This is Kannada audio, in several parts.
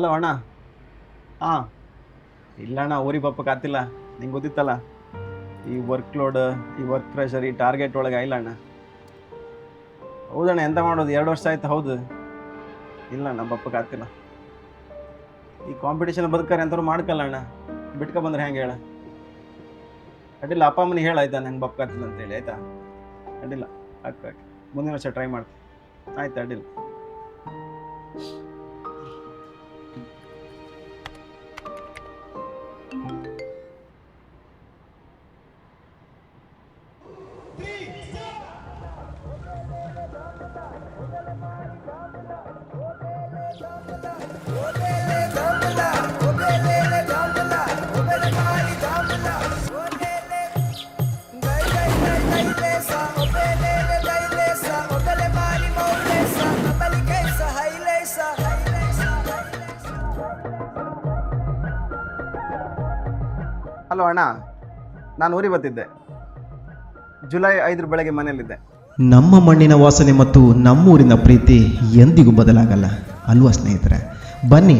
ಹಲೋ ಅಣ್ಣ. ಹಾಂ, ಇಲ್ಲ ಅಣ್ಣ, ಊರಿಗೆ ಬಪ್ಪಕ್ಕಾಗ್ತಿಲ್ಲ. ನಿಂಗೆ ಗೊತ್ತಿತ್ತಲ್ಲ, ಈ ವರ್ಕ್ ಲೋಡ್, ಈ ವರ್ಕ್ ಪ್ರೆಷರ್, ಈ ಟಾರ್ಗೆಟ್ ಒಳಗೆ ಇಲ್ಲ ಅಣ್ಣ. ಹೌದಣ್ಣ, ಎಂತ ಮಾಡೋದು, 2 ವರ್ಷ ಆಯ್ತು. ಹೌದು, ಇಲ್ಲ ಅಣ್ಣ, ಬಪ್ಪಕ್ಕಾಗ್ತಿಲ್ಲ. ಈ ಕಾಂಪಿಟೇಷನ್ ಬದುಕಾರೆ ಅಂತವ್ರು ಮಾಡ್ಕಲ್ಲ ಅಣ್ಣ, ಬಿಟ್ಕೊಬಂದ್ರೆ ಹೆಂಗೆ ಹೇಳ. ಅಡ್ಡಿಲ್ಲ, ಅಪ್ಪ ಅಮ್ಮನಿಗೆ ಹೇಳಾಯ್ತಾ ನಂಗೆ ಬಪ್ಪಕ್ಕಾಗ್ತಿಲ್ಲ ಅಂತೇಳಿ, ಆಯ್ತಾ? ಅಡ್ಡಿಲ್ಲ, ಆಯ್ತು, ಮುಂದಿನ ವರ್ಷ ಟ್ರೈ ಮಾಡ್ತೀನಿ. ಆಯ್ತು, ಅಡ್ಡಿಲ್ಲ. ಹಲೋ ಅಣ್ಣ, ನಾನು ಊರಿಗೆ ಬರ್ತಿದ್ದೆ. ಜುಲೈ 5 ಬೆಳಗ್ಗೆ ಮನೆಯಲ್ಲಿದ್ದೆ. ನಮ್ಮ ಮಣ್ಣಿನ ವಾಸನೆ ಮತ್ತು ನಮ್ಮೂರಿನ ಪ್ರೀತಿ ಎಂದಿಗೂ ಬದಲಾಗಲ್ಲ ಅಲ್ವಾ ಸ್ನೇಹಿತರೆ? ಬನ್ನಿ,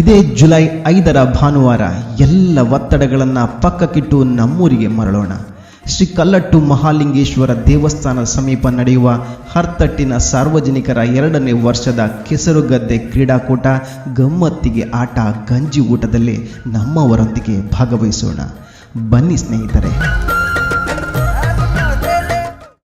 ಇದೇ ಜುಲೈ 5 ಭಾನುವಾರ ಎಲ್ಲ ಒತ್ತಡಗಳನ್ನು ಪಕ್ಕಕ್ಕಿಟ್ಟು ನಮ್ಮೂರಿಗೆ ಮರಳೋಣ. ಶ್ರೀ ಕಲ್ಲಟ್ಟು ಮಹಾಲಿಂಗೇಶ್ವರ ದೇವಸ್ಥಾನದ ಸಮೀಪ ನಡೆಯುವ ಹರ್ತಟ್ಟಿನ ಸಾರ್ವಜನಿಕರ 2ನೇ ವರ್ಷದ ಕೆಸರುಗದ್ದೆ ಕ್ರೀಡಾಕೂಟ, ಗಮ್ಮತ್ತಿಗೆ ಆಟ, ಗಂಜಿ ಊಟದಲ್ಲಿ ನಮ್ಮವರೊಂದಿಗೆ ಭಾಗವಹಿಸೋಣ. ಬನ್ನಿ ಸ್ನೇಹಿತರೆ.